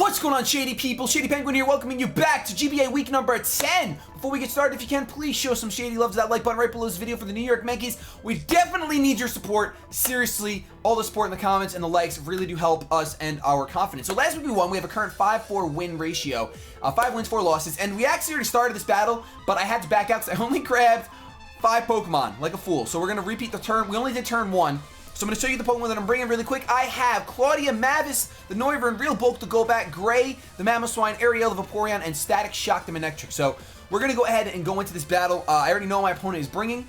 What's going on, Shady people? ShadyPenguinn here, welcoming you back to GBA week number 10. Before we get started, if you can, please show some Shady love to that like button right below this video for the New York Mankeys. We definitely need your support. Seriously, all the support in the comments and the likes really do help us and our confidence. So last week we won. We have a current 5-4 win ratio. 5 wins, 4 losses. And we actually already started this battle, but I had to back out because I only grabbed 5 Pokemon, like a fool. So we're going to repeat the turn. We only did turn 1. So I'm going to show you the Pokemon that I'm bringing really quick. I have Claudia, Mavis, the Noivern, Real Bulk, the Golbat, Gray, the Mamoswine, Ariel, the Vaporeon, and Static Shock, the Manectric. So we're going to go ahead and go into this battle. I already know what my opponent is bringing.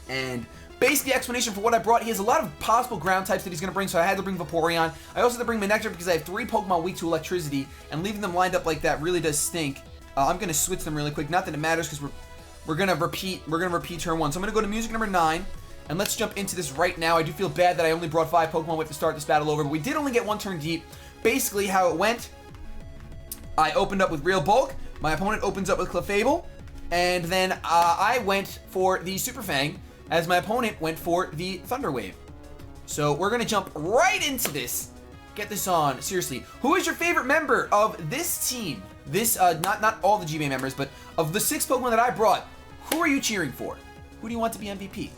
And basically, explanation for what I brought, he has a lot of possible ground types that he's going to bring, so I had to bring Vaporeon. I also had to bring Manectric because I have 3 Pokemon weak to electricity, and leaving them lined up like that really does stink. I'm going to switch them really quick. Not that it matters because we're going to repeat turn 1. So I'm going to go to music number 9. And let's jump into this right now. I do feel bad that I only brought 5 Pokemon with to start this battle over, but we did only get 1 turn deep. Basically, how it went, I opened up with Real Bulk, my opponent opens up with Clefable, and then I went for the Super Fang, as my opponent went for the Thunder Wave. So we're going to jump right into this. Get this on. Seriously, who is your favorite member of this team? This, not all the GBA members, but of the 6 Pokemon that I brought, who are you cheering for? Who do you want to be MVP?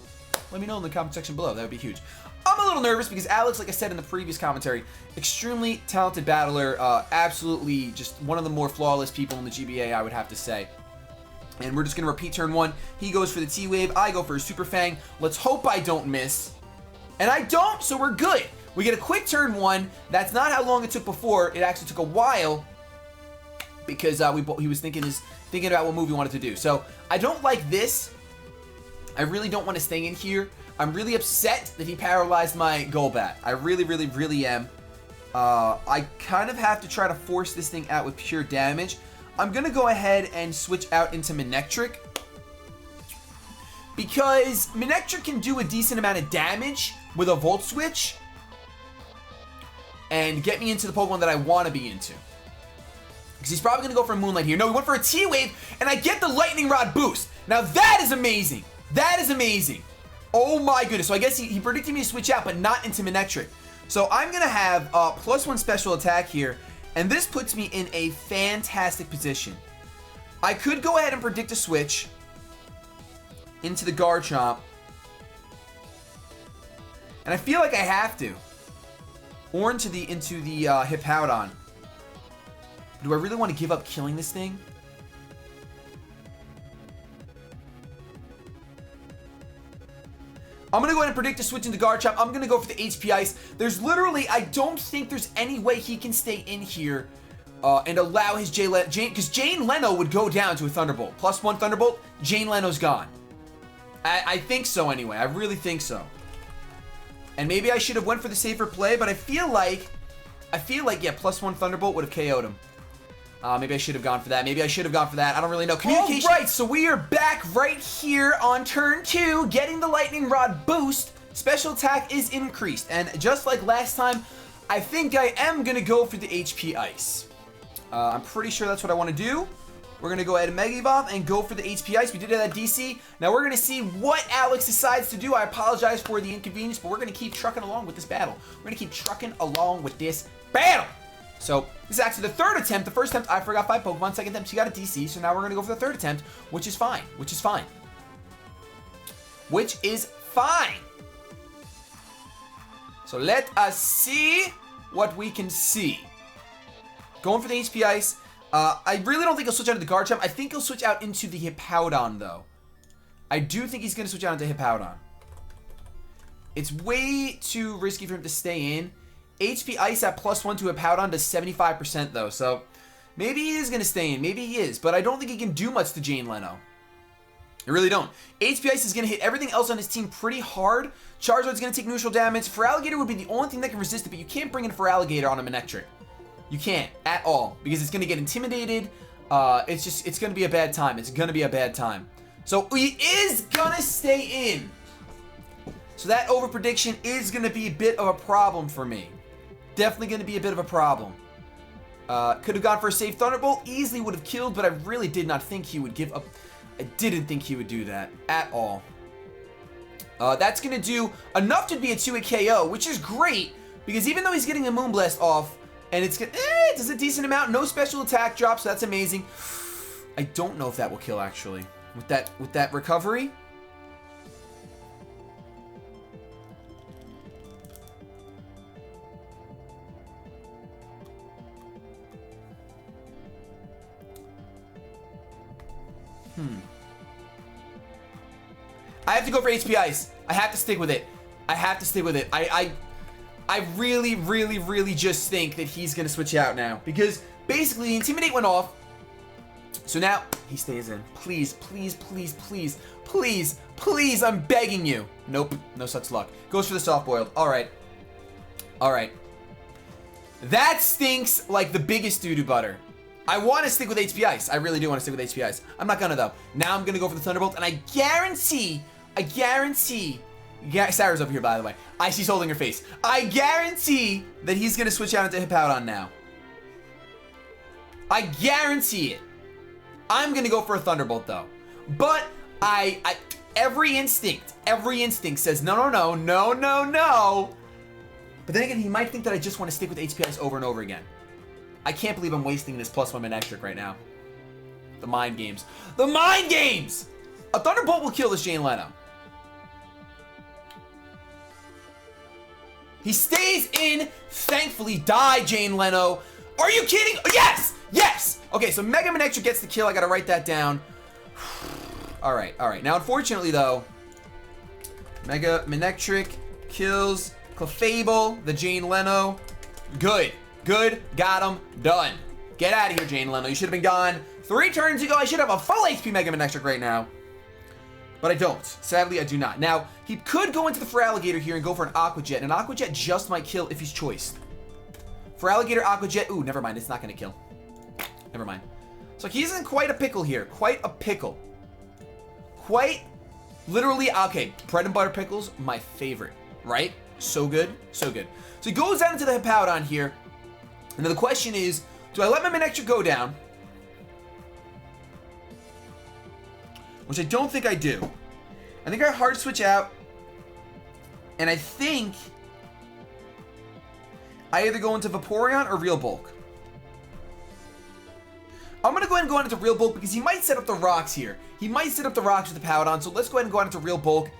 Let me know in the comment section below. That would be huge. I'm a little nervous because Alex, like I said in the previous commentary, extremely talented battler, absolutely just one of the more flawless people in the GBA, I would have to say. And we're just going to repeat turn 1. He goes for the T-Wave. I go for a Super Fang. Let's hope I don't miss. And I don't, so we're good. We get a quick turn 1. That's not how long it took before. It actually took a while because he was thinking about what move he wanted to do. So I don't like this. I really don't want to stay in here. I'm really upset that he paralyzed my Golbat. I really am. I kind of have to try to force this thing out with pure damage. I'm going to go ahead and switch out into Manectric, because Manectric can do a decent amount of damage with a Volt Switch and get me into the Pokemon that I want to be into. Because he's probably going to go for a Moonlight here. No, he went for a T-Wave, and I get the Lightning Rod boost. Now that is amazing. That is amazing. Oh my goodness. So I guess he predicted me to switch out, but not into Manectric. So I'm going to have +1 special attack here, and this puts me in a fantastic position. I could go ahead and predict a switch into the Garchomp, and I feel like I have to. Or into the Hippowdon. Do I really want to give up killing this thing? I'm going to go ahead and predict a switch into Garchomp. I'm going to go for the HP Ice. There's literally, I don't think there's any way he can stay in here and allow his because Jane Leno would go down to a Thunderbolt. +1 Thunderbolt, Jane Leno's gone. I think so anyway. I really think so. And maybe I should have went for the safer play, but I feel like, yeah, +1 Thunderbolt would have KO'd him. Maybe I should have gone for that. I don't really know. Communication. All right, so we are back right here on turn 2, getting the Lightning Rod boost. Special attack is increased. And just like last time, I think I am going to go for the HP Ice. I'm pretty sure that's what I want to do. We're going to go ahead and Mega Evolve and go for the HP Ice. We did it at DC. Now we're going to see what Alex decides to do. I apologize for the inconvenience, but we're going to keep trucking along with this battle. So, this is actually the 3rd attempt. The first attempt, I forgot 5 Pokemon. Second attempt, she got a DC. So now we're going to go for the 3rd attempt, which is fine. So let us see what we can see. Going for the HP Ice. I really don't think he'll switch out into the Garchomp. I think he'll switch out into the Hippowdon, though. I do think he's going to switch out into Hippowdon. It's way too risky for him to stay in. HP Ice at +1 to Hippowdon does 75% though, so maybe he is going to stay in. Maybe he is, but I don't think he can do much to Jane Leno. I really don't. HP Ice is going to hit everything else on his team pretty hard. Charizard's going to take neutral damage. Feraligatr would be the only thing that can resist it, but you can't bring in Feraligatr on a Manectric. You can't at all, because it's going to get intimidated. It's going to be a bad time. So he is going to stay in. So that over prediction is going to be a bit of a problem for me. Definitely going to be a bit of a problem. Could have gone for a safe Thunderbolt. Easily would have killed, but I really did not think he would give up. I didn't think he would do that at all. That's going to do enough to be a 2-hit KO, which is great, because even though he's getting a Moonblast off, and it's does a decent amount. No special attack drop, so that's amazing. I don't know if that will kill, actually. With that recovery. I have to go for HP Ice. I have to stick with it. I have to stick with it. I really, really, really just think that he's going to switch out now. Because basically, Intimidate went off. So now, he stays in. Please, please, please, please, please, please, I'm begging you. Nope, no such luck. Goes for the soft boiled. Alright. Alright. That stinks like the biggest doo-doo butter. I want to stick with HP Ice. I really do want to stick with HP Ice. I'm not gonna though. Now I'm gonna go for the Thunderbolt, and I guarantee, Sarah's over here, by the way. Icy's holding her face. I guarantee that he's gonna switch out into Hippowdon now. I guarantee it. I'm gonna go for a Thunderbolt though. But every instinct says no. But then again, he might think that I just want to stick with HP Ice over and over again. I can't believe I'm wasting this +1 Manectric right now. The mind games. The mind games! A Thunderbolt will kill this Jane Leno. He stays in. Thankfully, die, Jane Leno. Are you kidding? Yes! Yes! Okay, so Mega Manectric gets the kill. I gotta write that down. Alright, alright. Now, unfortunately, though, Mega Manectric kills Clefable, the Jane Leno. Good. Good. Got him. Done. Get out of here, Jane Leno. You should have been gone 3 turns ago. I should have a full HP Mega Manectric right now. But I don't. Sadly, I do not. Now, he could go into the Feraligatr here and go for an Aqua Jet. And an Aqua Jet just might kill if he's choiced. Feraligatr, Aqua Jet. Ooh, never mind. It's not going to kill. Never mind. So he's in quite a pickle here. Quite a pickle. Quite literally. Okay, bread and butter pickles, my favorite. Right? So good. So good. So he goes down into the Hippowdon here. And then the question is, do I let my Manectric go down? Which I don't think I do. I think I hard switch out. And I think I either go into Vaporeon or Real Bulk. I'm going to go ahead and go on into Real Bulk because he might set up the rocks here. He might set up the rocks with the Hippowdon. So let's go ahead and go on into Real Bulk.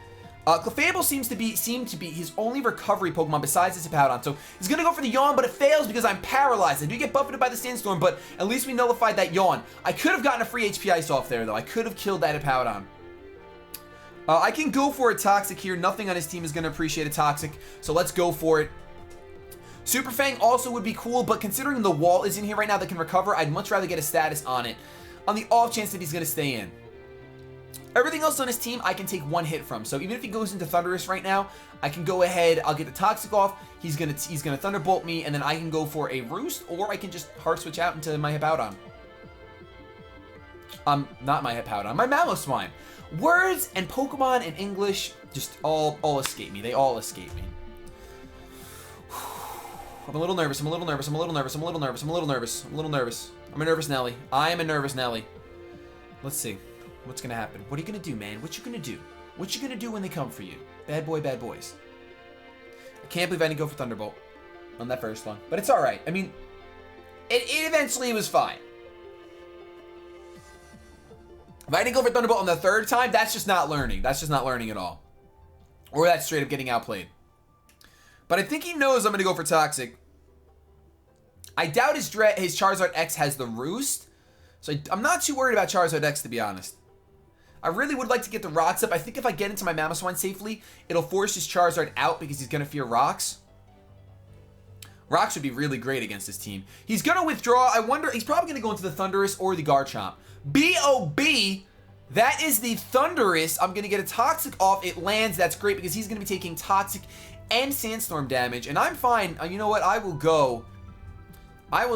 Clefable seemed to be his only recovery Pokemon besides his Hippowdon. So he's going to go for the Yawn, but it fails because I'm paralyzed. I do get buffeted by the Sandstorm, but at least we nullified that Yawn. I could have gotten a free HP Ice off there, though. I could have killed that Hippowdon. I can go for a Toxic here. Nothing on his team is going to appreciate a Toxic, so let's go for it. Super Fang also would be cool, but considering the wall is in here right now that can recover, I'd much rather get a status on it on the off chance that he's going to stay in. Everything else on his team, I can take 1 hit from. So even if he goes into Thundurus right now, I can go ahead. I'll get the Toxic off. He's gonna Thunderbolt me, and then I can go for a Roost, or I can just hard switch out into my Hippowdon. Not my Hippowdon, my Mamoswine. Words and Pokemon and English just all escape me. They all escape me. I'm a little nervous. I'm a little nervous. I'm a little nervous. I'm a little nervous. I'm a little nervous. I'm a little nervous. I'm a nervous Nelly. I am a nervous Nelly. Let's see. What's gonna happen? What are you gonna do, man? What you gonna do? What you gonna do when they come for you? Bad boy, bad boys. I can't believe I didn't go for Thunderbolt on that first one. But it's alright. I mean, it eventually was fine. If I didn't go for Thunderbolt on the 3rd time, that's just not learning. That's just not learning at all. Or that's straight up getting outplayed. But I think he knows I'm gonna go for Toxic. I doubt his Charizard X has the Roost. So I'm not too worried about Charizard X, to be honest. I really would like to get the rocks up. I think if I get into my Mamoswine safely, it'll force his Charizard out because he's going to fear rocks. Rocks would be really great against this team. He's going to withdraw. I wonder, he's probably going to go into the Thundurus or the Garchomp. B.O.B. That is the Thundurus. I'm going to get a Toxic off. It lands. That's great because he's going to be taking Toxic and Sandstorm damage. And I'm fine. You know what? I will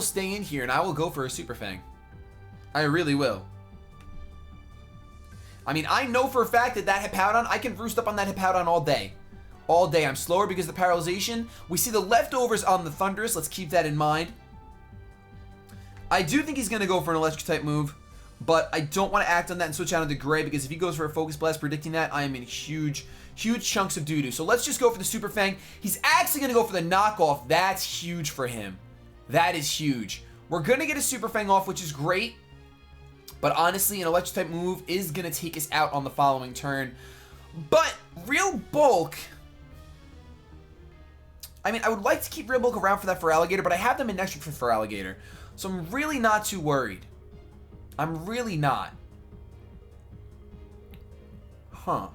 stay in here and I will go for a Super Fang. I really will. I mean, I know for a fact that Hippowdon, I can roost up on that Hippowdon all day. All day. I'm slower because of the paralyzation. We see the leftovers on the Thundurus. Let's keep that in mind. I do think he's going to go for an electric type move, but I don't want to act on that and switch out into Gray because if he goes for a Focus Blast predicting that, I am in huge chunks of doo-doo. So let's just go for the Super Fang. He's actually going to go for the knockoff. That's huge for him. That is huge. We're going to get a Super Fang off, which is great. But honestly, an Electric-type move is going to take us out on the following turn. But Real Bulk... I mean, I would like to keep Real Bulk around for that for Alligator, but I have them in next week for Alligator. So I'm really not too worried. I'm really not. Huh.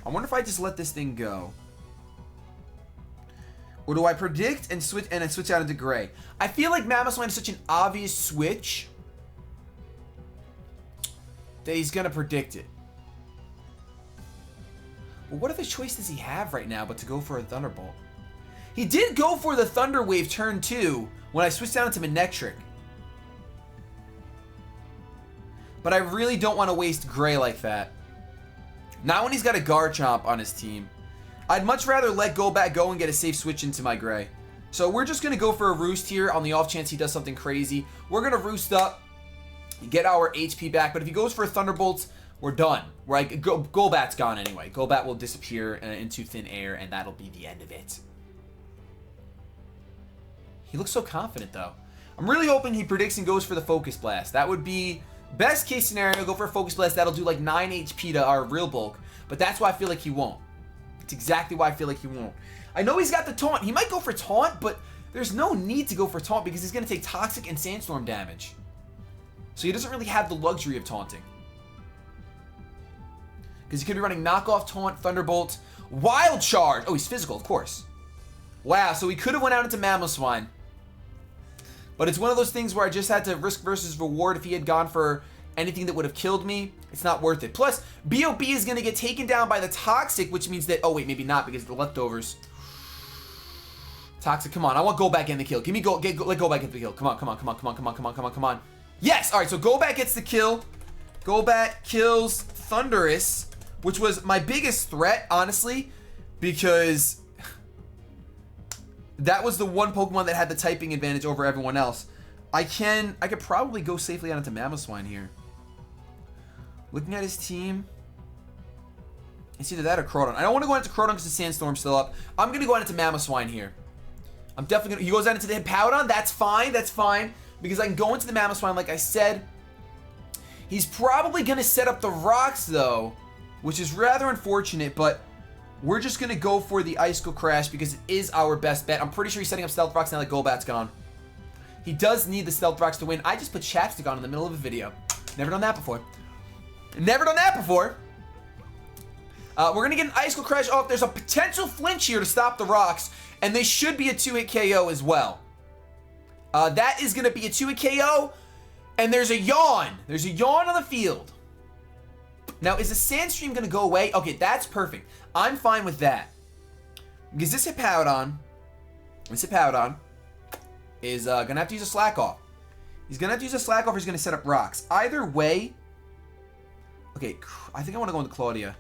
I wonder if I just let this thing go. Or do I predict and switch and then switch out into Gray? I feel like Mamoswine is such an obvious switch that he's going to predict it. But what other choice does he have right now but to go for a Thunderbolt? He did go for the Thunder Wave turn 2 when I switched down into Manectric. But I really don't want to waste Gray like that. Not when he's got a Garchomp on his team. I'd much rather let Golbat go and get a safe switch into my Gray. So we're just going to go for a Roost here on the off chance he does something crazy. We're going to Roost up, get our HP back. But if he goes for a Thunderbolt, we're done. Right? Golbat's gone anyway. Golbat will disappear into thin air, and that'll be the end of it. He looks so confident, though. I'm really hoping he predicts and goes for the Focus Blast. That would be best case scenario. Go for a Focus Blast. That'll do like 9 HP to our Real Bulk. But that's why I feel like he won't. It's exactly why I feel like he won't. I know he's got the Taunt. He might go for Taunt, but there's no need to go for Taunt because he's going to take Toxic and Sandstorm damage. So he doesn't really have the luxury of taunting. Because he could be running Knockoff, Taunt, Thunderbolt, Wild Charge. Oh, he's physical, of course. Wow, so he could have went out into Mamoswine. But it's one of those things where I just had to risk versus reward. If he had gone for anything that would have killed me, it's not worth it. Plus, BOB is going to get taken down by the Toxic, which means that... Oh, wait, maybe not because of the leftovers. Toxic, come on. I want Golbat getting the kill. Give me let Golbat get the kill. Come on, come on, come on, come on, come on, come on, come on, come on. Yes! All right, so Golbat gets the kill. Golbat kills Thundurus, which was my biggest threat, honestly, because... that was the one Pokemon that had the typing advantage over everyone else. I could probably go safely out into Mamoswine here. Looking at his team, it's either that or Crawdon. I don't want to go into Crawdon because the Sandstorm's still up. I'm going to go out into Mamoswine here. I'm definitely going to... He goes out into the Hippowdon. That's fine. That's fine. Because I can go into the Mamoswine, like I said. He's probably going to set up the rocks, though, which is rather unfortunate, but... we're just going to go for the Icicle Crash because it is our best bet. I'm pretty sure he's setting up Stealth Rocks now that Golbat's gone. He does need the Stealth Rocks to win. I just put chapstick on in the middle of a video. Never done that before. Never done that before. We're going to get an Icicle Crash off. There's a potential flinch here to stop the rocks, and they should be a 2-hit KO as well. That is going to be a 2-hit KO, and there's a yawn. There's a yawn on the field. Now, is the Sandstream going to go away? Okay, that's perfect. I'm fine with that. Because this Hippowdon is going to have to use a Slack Off. He's going to have to use a Slack Off or he's going to set up rocks. Either way... okay, I think I want to go into Claudia.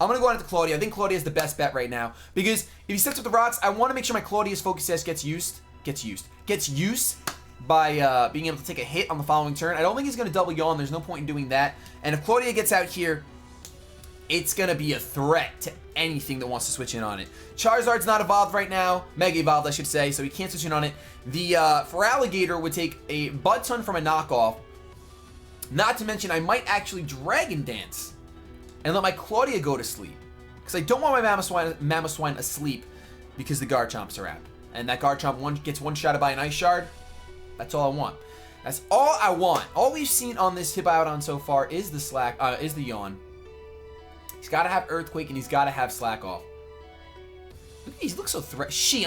I'm going to go into Claudia. I think Claudia is the best bet right now. Because if he sets up the rocks, I want to make sure my Claudia's Focus Sash gets use by being able to take a hit on the following turn. I don't think he's going to double yawn. There's no point in doing that. And if Claudia gets out here, it's going to be a threat to anything that wants to switch in on it. Charizard's not evolved right now. Mega evolved, I should say, so he can't switch in on it. The for Alligator would take a butt ton from a knockoff. Not to mention, I might actually Dragon Dance and let my Claudia go to sleep. Because I don't want my Mamoswine asleep because the Garchomps are out. And that Garchomp gets one-shotted by an Ice Shard. That's all I want. That's all I want. All we've seen on this Hippowdon so far is the yawn. He's got to have Earthquake and he's got to have Slack Off. Look at these. Look so she.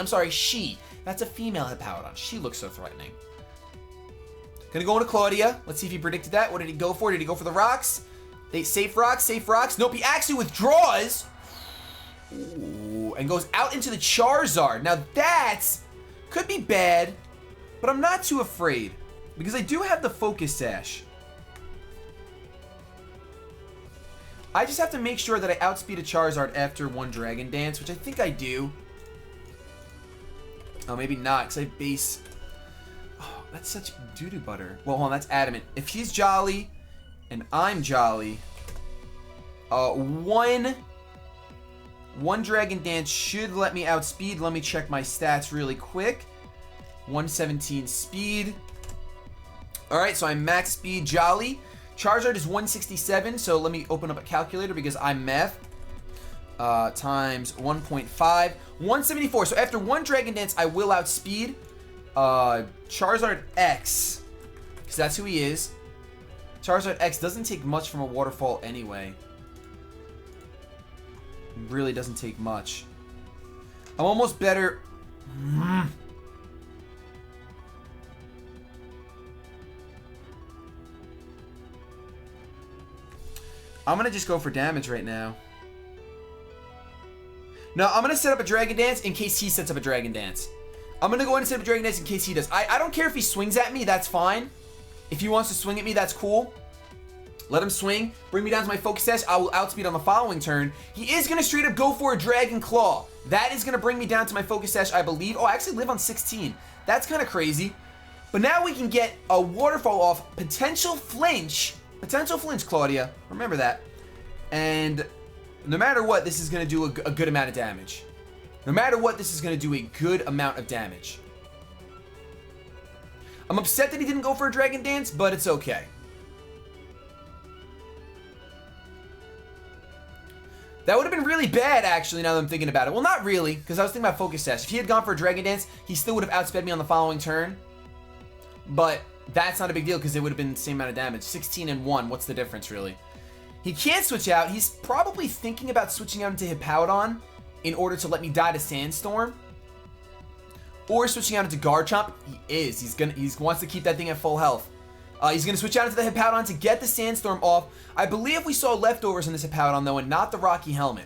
That's a female Hippowdon. She looks so threatening. Gonna go into Claudia. Let's see if he predicted that. What did he go for? Did he go for the rocks? Safe rocks. Nope, he actually withdraws. Ooh, and goes out into the Charizard. Now that's could be bad, but I'm not too afraid because I do have the Focus Sash. I just have to make sure that I outspeed a Charizard after one Dragon Dance, which I think I do. Oh, maybe not, because I base... oh, that's such doo-doo butter. Well, hold on, that's adamant. If he's Jolly and I'm Jolly, one Dragon Dance should let me outspeed. Let me check my stats really quick. 117 speed. Alright, so I'm max speed, jolly. Charizard is 167, so let me open up a calculator because I'm math. Times 1.5. 174. So after one Dragon Dance, I will outspeed Charizard X. Because that's who he is. Charizard X doesn't take much from a waterfall anyway. It really doesn't take much. I'm almost better. I'm going to just go for damage right now. No, I'm going to set up a Dragon Dance in case he sets up a Dragon Dance. I'm going to go in and set up a Dragon Dance in case he does. I don't care if he swings at me. That's fine. If he wants to swing at me, that's cool. Let him swing. Bring me down to my Focus Sash. I will outspeed on the following turn. He is going to straight up go for a Dragon Claw. That is going to bring me down to my Focus Sash, I believe. Oh, I actually live on 16. That's kind of crazy. But now we can get a Waterfall off. Potential Flinch. Potential Flinch, Claudia. Remember that. And no matter what, this is going to do a good amount of damage. No matter what, this is going to do a good amount of damage. I'm upset that he didn't go for a Dragon Dance, but it's okay. That would have been really bad, actually, now that I'm thinking about it. Well, not really, because I was thinking about Focus Sash. If he had gone for a Dragon Dance, he still would have outsped me on the following turn. But that's not a big deal, because it would have been the same amount of damage. 16 and 1, what's the difference, really? He can't switch out. He's probably thinking about switching out into Hippowdon in order to let me die to Sandstorm. Or switching out into Garchomp. He is. He wants to keep that thing at full health. He's going to switch out into the Hippowdon to get the Sandstorm off. I believe we saw leftovers in this Hippowdon, though, and not the Rocky Helmet.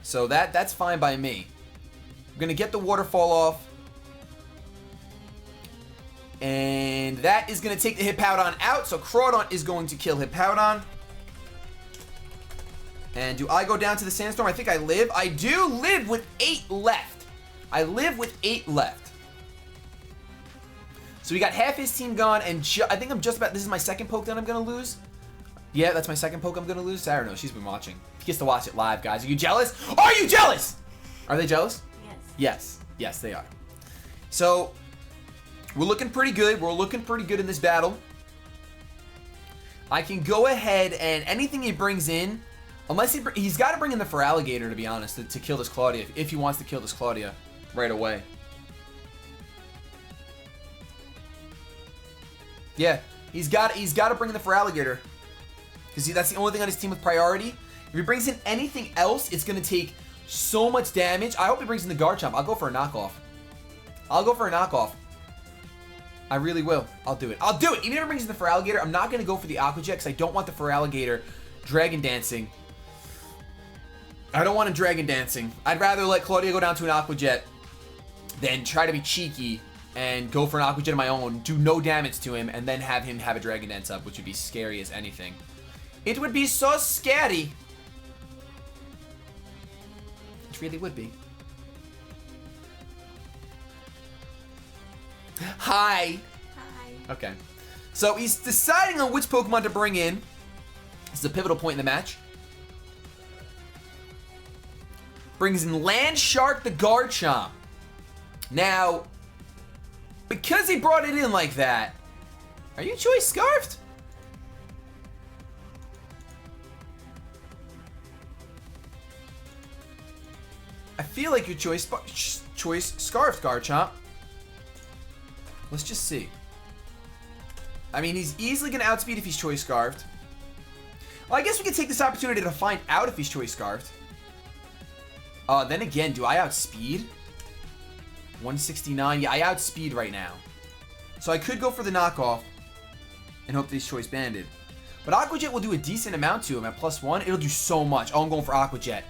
So that's fine by me. I'm going to get the Waterfall off. And that is going to take the Hippowdon out. So Crawdon is going to kill Hippowdon. And do I go down to the Sandstorm? I think I live. I do live with 8 left. I live with 8 left. So we got half his team gone, and I think I'm just about... This is my second poke that I'm going to lose. Yeah, that's my second poke I'm going to lose. Sarah knows. She's been watching. She gets to watch it live, guys. Are you jealous? Are you jealous? Are they jealous? Yes. Yes. Yes, they are. So, we're looking pretty good. We're looking pretty good in this battle. I can go ahead and anything he brings in, unless he's got to bring in the Feraligatr, to be honest, to kill this Claudia, if he wants to kill this Claudia right away. Yeah, he's got to bring in the Feraligatr, because that's the only thing on his team with priority. If he brings in anything else, it's going to take so much damage. I hope he brings in the Garchomp. I'll go for a knockoff. I'll go for a knockoff. I really will. I'll do it. I'll do it. Even if it brings in the Feraligatr, I'm not going to go for the Aqua Jet because I don't want the Feraligatr Dragon Dancing. I don't want him Dragon Dancing. I'd rather let Claudia go down to an Aqua Jet than try to be cheeky and go for an Aqua Jet of my own, do no damage to him, and then have him have a Dragon Dance up, which would be scary as anything. It would be so scary. It really would be. Hi. Hi. Okay. So he's deciding on which Pokemon to bring in. This is a pivotal point in the match. Brings in Land Shark the Garchomp. Now, because he brought it in like that, are you Choice Scarfed? I feel like you're Choice Scarfed, Garchomp. Let's just see. I mean, he's easily going to outspeed if he's Choice Scarfed. Well, I guess we could take this opportunity to find out if he's Choice Scarfed. Then again, do I outspeed? 169. Yeah, I outspeed right now. So I could go for the knockoff and hope that he's Choice Banded. But Aqua Jet will do a decent amount to him at +1. It'll do so much. Oh, I'm going for Aqua Jet.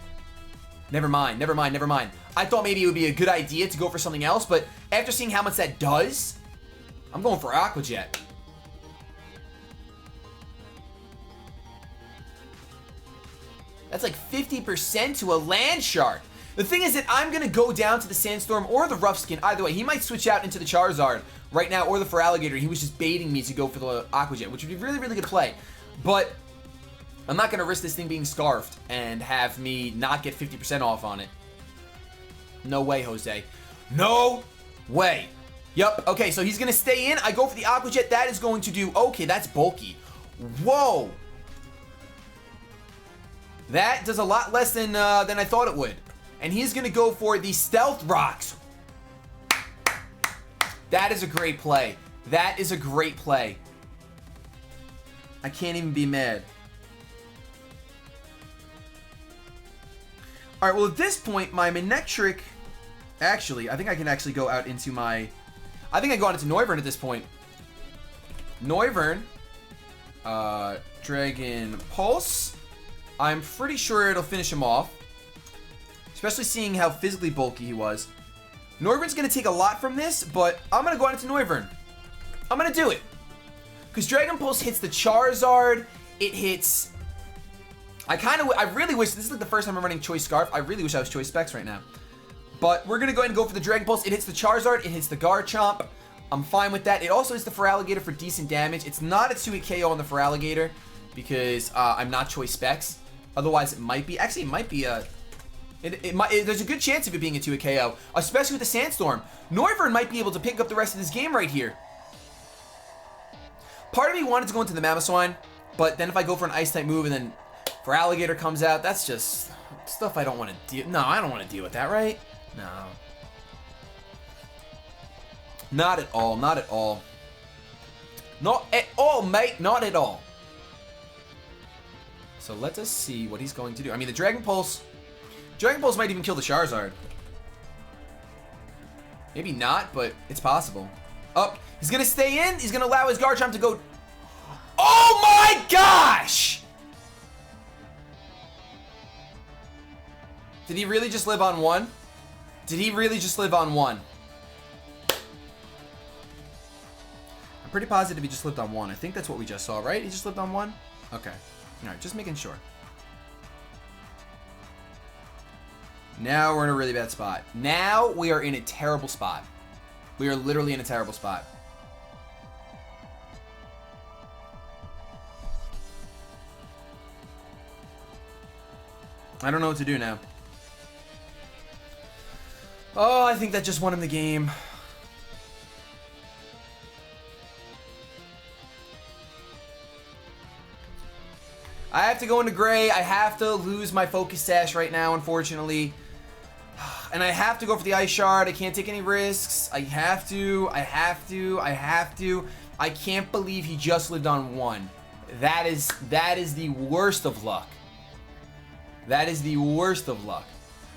Never mind, never mind, never mind. I thought maybe it would be a good idea to go for something else, but after seeing how much that does, I'm going for Aqua Jet. That's like 50% to a Land Shark. The thing is that I'm going to go down to the Sandstorm or the Rough Skin. Either way, he might switch out into the Charizard right now or the Feraligatr. He was just baiting me to go for the Aqua Jet, which would be really, really good play. But I'm not going to risk this thing being Scarfed and have me not get 50% off on it. No way, Jose. No way. Yup. Okay, so he's going to stay in. I go for the Aqua Jet. That is going to do... Okay, that's bulky. Whoa. That does a lot less than I thought it would. And he's going to go for the Stealth Rocks. That is a great play. That is a great play. I can't even be mad. Alright, well at this point, my Manectric... Actually, I think I can actually go out into my... I think I go out into Noivern at this point. Noivern. Dragon Pulse. I'm pretty sure it'll finish him off. Especially seeing how physically bulky he was. Noivern's going to take a lot from this, but I'm going to go out into Noivern. I'm going to do it. Because Dragon Pulse hits the Charizard. It hits... I really wish... This is like the first time I'm running Choice Scarf. I really wish I was Choice Specs right now. But we're going to go ahead and go for the Dragon Pulse. It hits the Charizard. It hits the Garchomp. I'm fine with that. It also hits the Feraligatr for decent damage. It's not a 2-hit KO on the Feraligatr because I'm not Choice Specs. Otherwise, it might be... Actually, it might be a... there's a good chance of it being a 2-hit KO, especially with the Sandstorm. Noivern might be able to pick up the rest of this game right here. Part of me wanted to go into the Mamoswine, but then if I go for an Ice-type move and then Feraligatr comes out, that's just stuff I don't want to deal... No, I don't want to deal with that, right? No. Not at all, not at all. Not at all, mate, not at all. So let us see what he's going to do. I mean, the Dragon Pulse might even kill the Charizard. Maybe not, but it's possible. Oh, he's going to stay in. He's going to allow his Garchomp to go... Oh my gosh! Did he really just live on one? Did he really just live on one? I'm pretty positive he just lived on one. I think that's what we just saw, right? He just lived on one? Okay. Alright, just making sure. Now we're in a really bad spot. Now we are in a terrible spot. We are literally in a terrible spot. I don't know what to do now. Oh, I think that just won him the game. I have to go into Gray. I have to lose my Focus Sash right now, unfortunately. And I have to go for the Ice Shard. I can't take any risks. I have to. I can't believe he just lived on one. That is the worst of luck. That is the worst of luck.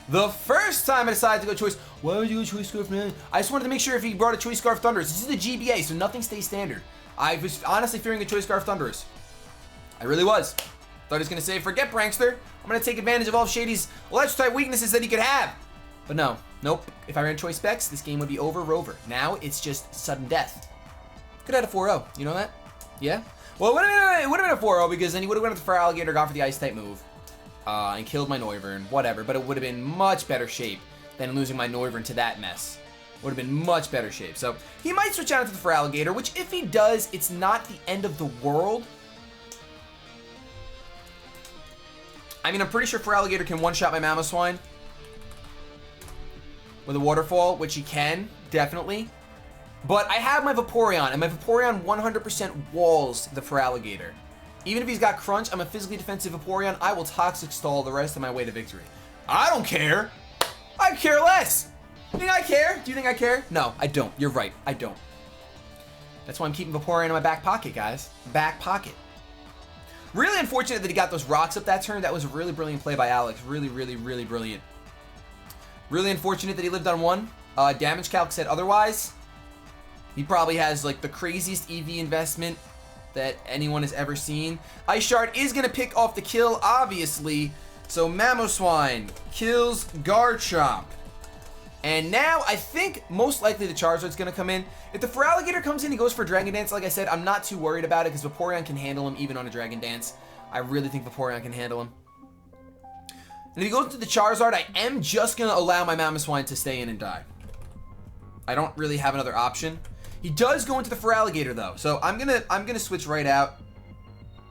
The first time I decided to go Choice... Why would you go Choice Scarf, man? I just wanted to make sure if he brought a Choice Scarf Thundurus. This is the GBA, so nothing stays standard. I was honestly fearing a Choice Scarf Thundurus. I really was. Thought he was going to say, forget Prankster. I'm going to take advantage of all of Shady's electric-type weaknesses that he could have. But no. Nope. If I ran Choice Specs, this game would be over. Now, it's just sudden death. Could have had a 4-0. You know that? Yeah? Well, it would have been a 4-0 because then he would have went up for Alligator, gone for the Ice-type move. And killed my Noivern. Whatever. But it would have been much better shape than losing my Noivern to that mess. Would have been much better shape. So, he might switch out into the Feraligatr, which if he does, it's not the end of the world. I mean, I'm pretty sure Feraligatr can one-shot my Mamoswine with a Waterfall, which he can, definitely. But I have my Vaporeon, and my Vaporeon 100% walls the Feraligatr. Even if he's got Crunch, I'm a physically defensive Vaporeon. I will Toxic Stall the rest of my way to victory. I don't care. I care less. You think I care? Do you think I care? No, I don't. You're right. I don't. That's why I'm keeping Vaporeon in my back pocket, guys. Back pocket. Really unfortunate that he got those rocks up that turn. That was a really brilliant play by Alex. Really brilliant. Really unfortunate that he lived on one. Damage Calc said otherwise. He probably has like the craziest EV investment that anyone has ever seen. Ice Shard is going to pick off the kill, obviously. So Mamoswine kills Garchomp. And now I think most likely the Charizard's going to come in. If the Feraligatr comes in, he goes for Dragon Dance. Like I said, I'm not too worried about it because Vaporeon can handle him even on a Dragon Dance. I really think Vaporeon can handle him. And if he goes to the Charizard, I am just going to allow my Mamoswine to stay in and die. I don't really have another option. He does go into the Feraligatr though, so I'm gonna switch right out.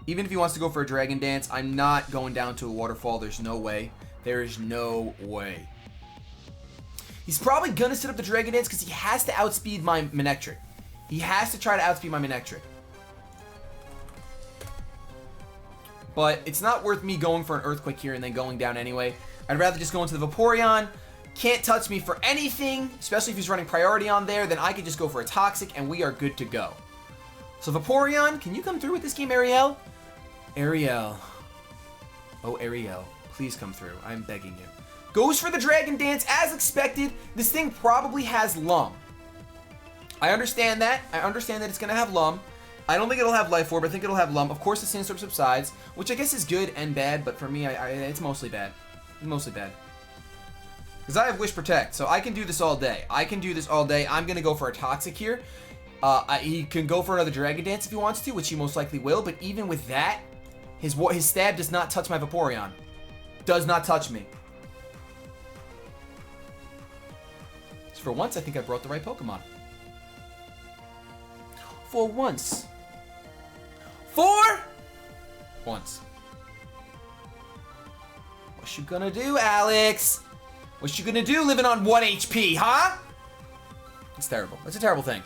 Even if he wants to go for a Dragon Dance, I'm not going down to a Waterfall. There's no way. There is no way. He's probably gonna set up the Dragon Dance because he has to outspeed my Manectric. He has to try to outspeed my Manectric. But it's not worth me going for an Earthquake here and then going down anyway. I'd rather just go into the Vaporeon. Can't touch me for anything, especially if he's running priority on there. Then I could just go for a Toxic and we are good to go. So Vaporeon, can you come through with this game, Ariel? Ariel. Oh, Ariel. Please come through. I'm begging you. Goes for the Dragon Dance as expected. This thing probably has Lum. I understand that. I understand that it's going to have Lum. I don't think it'll have Life Orb. I think it'll have Lum. Of course, the Sandstorm subsides, which I guess is good and bad, but for me, it's mostly bad. Mostly bad. Because I have Wish Protect, so I can do this all day. I can do this all day. I'm going to go for a Toxic here. He can go for another Dragon Dance if he wants to, which he most likely will, but even with that, his stab does not touch my Vaporeon. Does not touch me. So for once, I think I brought the right Pokemon. For once. For once. What you gonna do, Alex? What you gonna do living on 1 HP, huh? It's terrible. That's a terrible thing.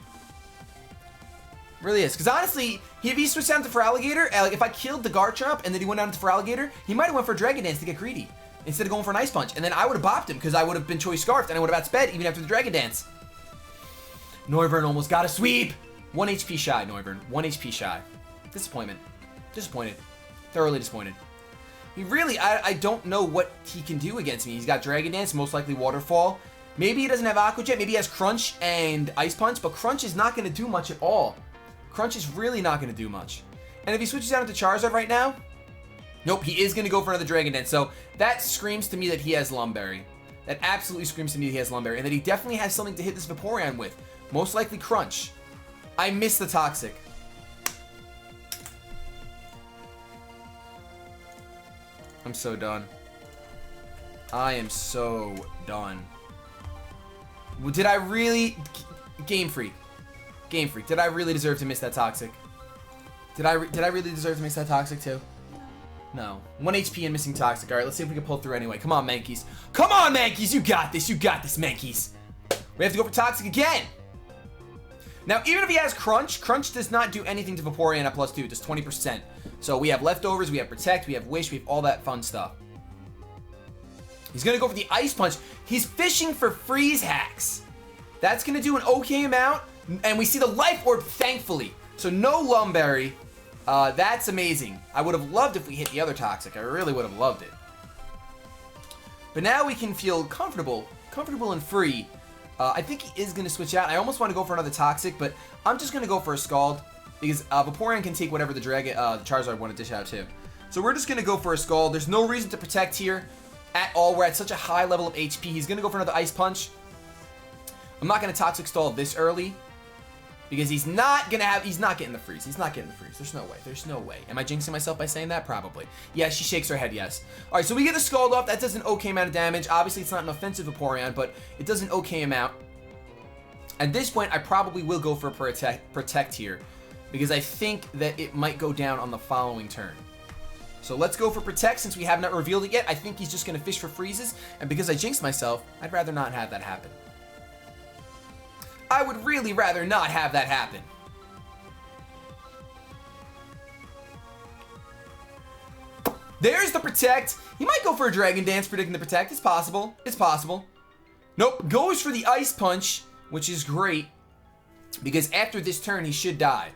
It really is. Because honestly, if he switched down to Feraligatr, like if I killed the Garchomp and then he went down to Feraligatr, he might have went for a Dragon Dance to get greedy instead of going for an Ice Punch. And then I would have bopped him because I would have been Choice Scarfed and I would have outsped even after the Dragon Dance. Noivern almost got a sweep. 1 HP shy, Noivern. 1 HP shy. Disappointment. Disappointed. Thoroughly disappointed. He really, I don't know what he can do against me. He's got Dragon Dance, most likely Waterfall. Maybe he doesn't have Aqua Jet. Maybe he has Crunch and Ice Punch, but Crunch is not going to do much at all. Crunch is really not going to do much. And if he switches out into Charizard right now, nope, he is going to go for another Dragon Dance. So that screams to me that he has Lumberry. That absolutely screams to me that he has Lumberry. And that he definitely has something to hit this Vaporeon with. Most likely Crunch. I missed the Toxic. I'm so done. I am so done. Did I really... GameFreak. GameFreak. Did I really deserve to miss that Toxic? Did I really deserve to miss that Toxic too? No. 1 HP and missing Toxic. Alright, let's see if we can pull through anyway. Come on, Mankeys. Come on, Mankeys! You got this. You got this, Mankeys. We have to go for Toxic again. Now, even if he has Crunch, Crunch does not do anything to Vaporeon at +2. It does 20%. So we have Leftovers, we have Protect, we have Wish, we have all that fun stuff. He's going to go for the Ice Punch. He's fishing for Freeze Hacks. That's going to do an okay amount. And we see the Life Orb, thankfully. So no Lumberry. That's amazing. I would have loved if we hit the other Toxic. I really would have loved it. But now we can feel comfortable and free. I think he is going to switch out. I almost want to go for another Toxic, but I'm just going to go for a Scald. Because Vaporeon can take whatever the Charizard want to dish out to. So we're just going to go for a Scald. There's no reason to Protect here at all. We're at such a high level of HP. He's going to go for another Ice Punch. I'm not going to Toxic Stall this early. Because he's not getting the freeze. He's not getting the freeze. There's no way. There's no way. Am I jinxing myself by saying that? Probably. Yeah, she shakes her head yes. Alright, so we get the Scald off. That does an okay amount of damage. Obviously, it's not an offensive Vaporeon, but it does an okay amount. At this point, I probably will go for a Protect here. Because I think that it might go down on the following turn. So let's go for Protect since we have not revealed it yet. I think he's just going to fish for freezes. And because I jinxed myself, I'd rather not have that happen. I would really rather not have that happen. There's the Protect. He might go for a Dragon Dance predicting the Protect. It's possible. It's possible. Nope. Goes for the Ice Punch, which is great. Because after this turn, he should die.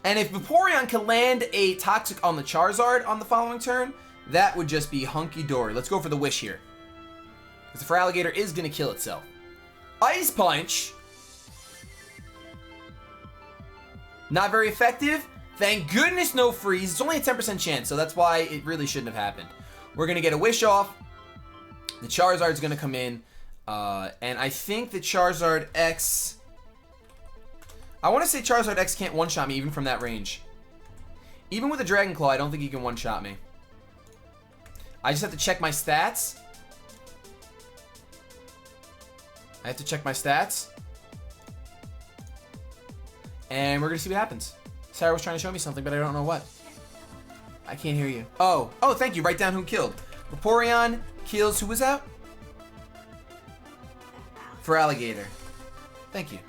And if Vaporeon can land a Toxic on the Charizard on the following turn, that would just be hunky-dory. Let's go for the Wish here. Because the Feraligatr is going to kill itself. Ice Punch. Not very effective. Thank goodness no freeze. It's only a 10% chance, so that's why it really shouldn't have happened. We're going to get a Wish off. The Charizard's going to come in. And I think the Charizard X... I want to say Charizard X can't one-shot me even from that range. Even with a Dragon Claw, I don't think he can one-shot me. I just have to check my stats. I have to check my stats. And we're going to see what happens. Sarah was trying to show me something, but I don't know what. I can't hear you. Oh, thank you. Write down who killed. Vaporeon kills... Who was out? for alligator. Thank you.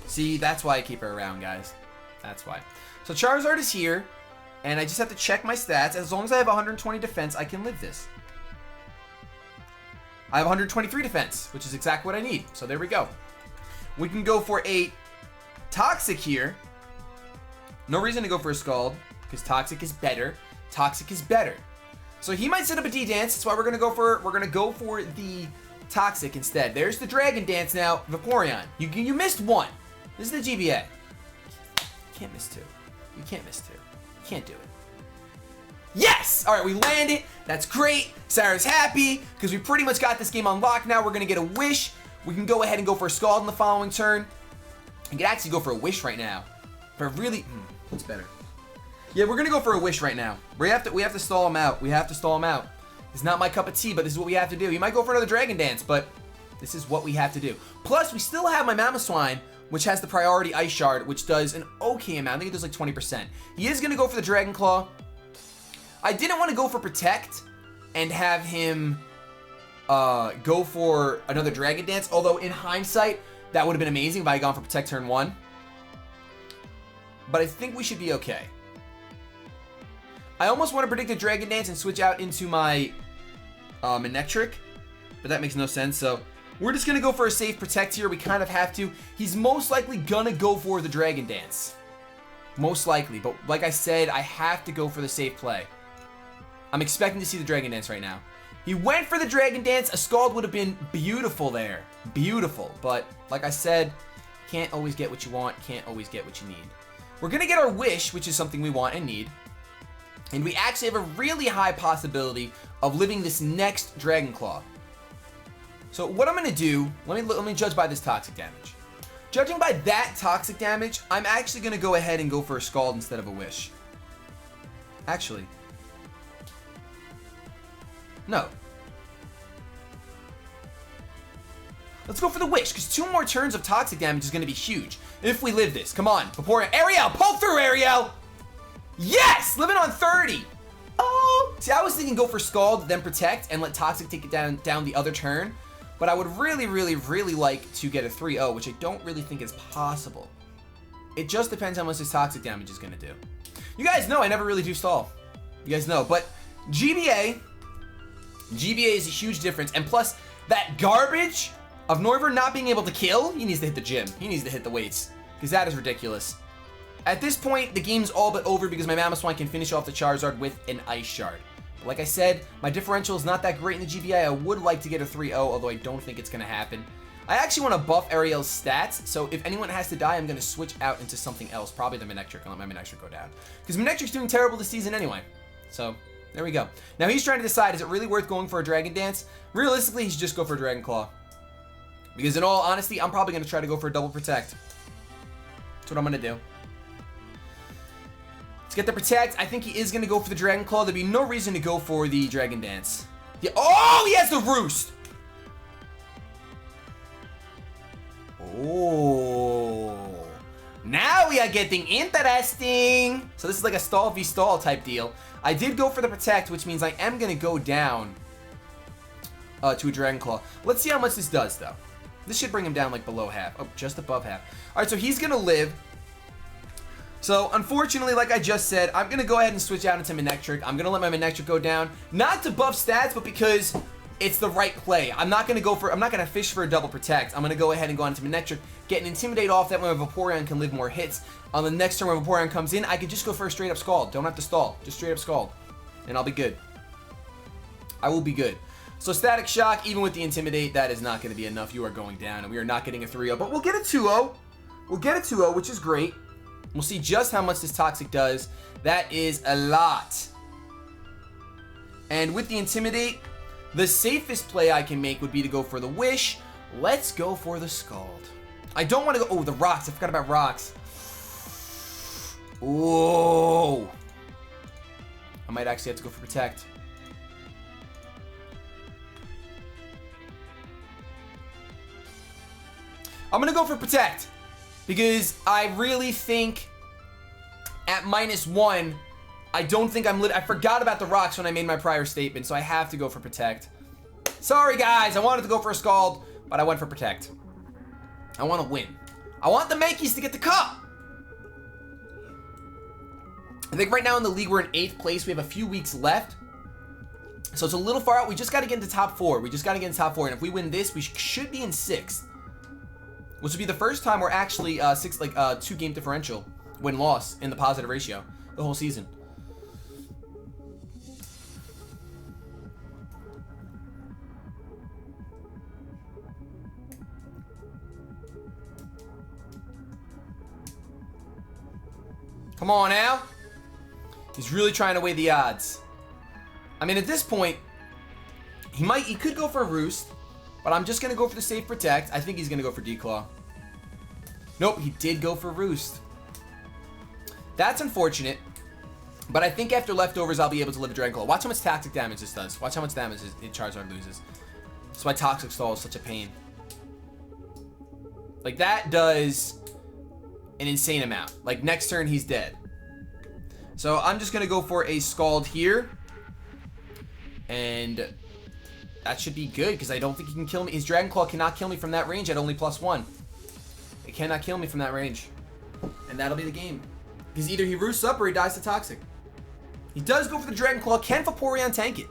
See, that's why I keep her around, guys. That's why. So Charizard is here, and I just have to check my stats. As long as I have 120 defense, I can live this. I have 123 defense, which is exactly what I need. So there we go. We can go for a Toxic here. No reason to go for a Scald, because Toxic is better. Toxic is better. So he might set up a D-Dance. That's why we're gonna go for the Toxic instead. There's the Dragon Dance now. Vaporeon. You missed one. This is the GBA. You can't miss two. You can't miss two. You can't do it. Yes! Alright, we landed. That's great. Sarah's happy, because we pretty much got this game on lock now. We're gonna get a Wish. We can go ahead and go for a Scald in the following turn. I could actually go for a Wish right now. But really, what's better? Yeah, we're gonna go for a Wish right now. We have to stall him out. We have to stall him out. It's not my cup of tea, but this is what we have to do. He might go for another Dragon Dance, but this is what we have to do. Plus, we still have my Mamoswine, which has the priority Ice Shard, which does an okay amount. I think it does like 20%. He is gonna go for the Dragon Claw. I didn't want to go for Protect and have him go for another Dragon Dance, although in hindsight, that would have been amazing if I had gone for Protect turn 1. But I think we should be okay. I almost want to predict a Dragon Dance and switch out into my Manectric, but that makes no sense, so we're just going to go for a safe Protect here. We kind of have to. He's most likely going to go for the Dragon Dance. Most likely, but like I said, I have to go for the safe play. I'm expecting to see the Dragon Dance right now. He went for the Dragon Dance. A Scald would have been beautiful there. Beautiful. But like I said, can't always get what you want. Can't always get what you need. We're going to get our Wish, which is something we want and need. And we actually have a really high possibility of living this next Dragon Claw. So what I'm going to do, let me judge by this Toxic damage. Judging by that Toxic damage, I'm actually going to go ahead and go for a Scald instead of a Wish. Actually. No. Let's go for the Wish, because 2 more turns of Toxic damage is going to be huge. If we live this. Come on. Vaporeon. Ariel! Poke through, Ariel! Yes! Living on 30! Oh! See, I was thinking go for Scald, then Protect, and let Toxic take it down the other turn. But I would really, really, really like to get a 3-0, which I don't really think is possible. It just depends how much this Toxic damage is going to do. You guys know I never really do stall. You guys know. But GBA is a huge difference. And plus, that garbage of Noivern not being able to kill, he needs to hit the gym. He needs to hit the weights. Because that is ridiculous. At this point, the game's all but over because my Mamoswine can finish off the Charizard with an Ice Shard. But like I said, my differential is not that great in the GBA. I would like to get a 3-0, although I don't think it's going to happen. I actually want to buff Ariel's stats, so if anyone has to die, I'm going to switch out into something else. Probably the Manectric, and let my Manectric go down. Because Manectric's doing terrible this season anyway. So, there we go. Now he's trying to decide, is it really worth going for a Dragon Dance? Realistically, he should just go for a Dragon Claw. Because in all honesty, I'm probably going to try to go for a double Protect. That's what I'm going to do. Let's get the Protect. I think he is going to go for the Dragon Claw. There'd be no reason to go for the Dragon Dance. Yeah. Oh, he has the Roost! Oh. Now we are getting interesting. So this is like a stall v stall type deal. I did go for the Protect, which means I am going to go down to a Dragon Claw. Let's see how much this does, though. This should bring him down like below half. Oh, just above half. All right, so he's going to live. So, unfortunately, like I just said, I'm going to go ahead and switch out into Manectric. I'm going to let my Manectric go down. Not to buff stats, but because it's the right play. I'm not going to fish for a double Protect. I'm going to go ahead and go into Manectric, get an Intimidate off. That way my Vaporeon can live more hits. On the next turn when Vaporeon comes in, I can just go for a straight up Scald. Don't have to stall. Just straight up Scald. And I'll be good. I will be good. So Static Shock, even with the Intimidate, that is not going to be enough. You are going down, and we are not getting a 3-0. But we'll get a 2-0. We'll get a 2-0, which is great. We'll see just how much this Toxic does. That is a lot. And with the Intimidate, the safest play I can make would be to go for the Wish. Let's go for the Scald. I don't want to go... Oh, the Rocks. I forgot about Rocks. Oh. I might actually have to go for Protect. I'm going to go for Protect. Because I really think at -1, I don't think I'm lit. I forgot about the Rocks when I made my prior statement, so I have to go for Protect. Sorry, guys. I wanted to go for a Scald. but I went for Protect. I want to win. I want the Mankeys to get the cup. I think right now in the league we're in 8th place. We have a few weeks left. So it's a little far out. We just got to get into top 4. We just got to get into top 4. And if we win this, we should be in 6th. Which would be the first time we're actually 2-game differential win-loss in the positive ratio the whole season. Come on now. He's really trying to weigh the odds. I mean, at this point, he could go for a Roost, but I'm just going to go for the safe Protect. I think he's going to go for Declaw. Nope, he did go for Roost. That's unfortunate, but I think after leftovers, I'll be able to live a Dragon Claw. Watch how much tactic damage this does. Watch how much damage Charizard loses. That's why Toxic Stall is such a pain. Like, that does an insane amount. Like, next turn, he's dead. So I'm just going to go for a Scald here. And that should be good, because I don't think he can kill me. His Dragon Claw cannot kill me from that range at only +1. It cannot kill me from that range. And that'll be the game. Because either he roosts up or he dies to Toxic. He does go for the Dragon Claw. Can Vaporeon tank it?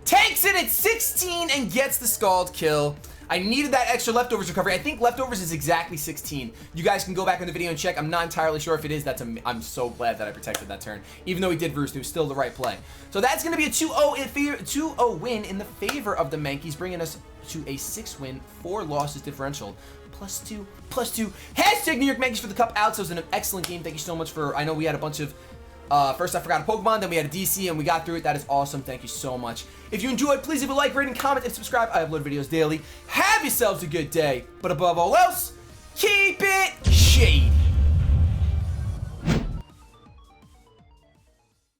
Tanks it at 16 and gets the Scald kill. I needed that extra leftovers recovery. I think leftovers is exactly 16. You guys can go back in the video and check. I'm not entirely sure if it is. I'm so glad that I protected that turn. Even though he did roost, it was still the right play. So that's going to be a 2-0 win in the favor of the Mankeys, bringing us to a 6-win, 4 losses differential. +2, +2. Hashtag New York Mankeys for the cup. Alex, it was an excellent game. Thank you so much for, I know we had a bunch of, first I forgot a Pokemon, then we had a DC, and we got through it. That is awesome. Thank you so much. If you enjoyed, please leave a like, rating, comment, and subscribe. I upload videos daily. Have yourselves a good day. But above all else, keep it shady.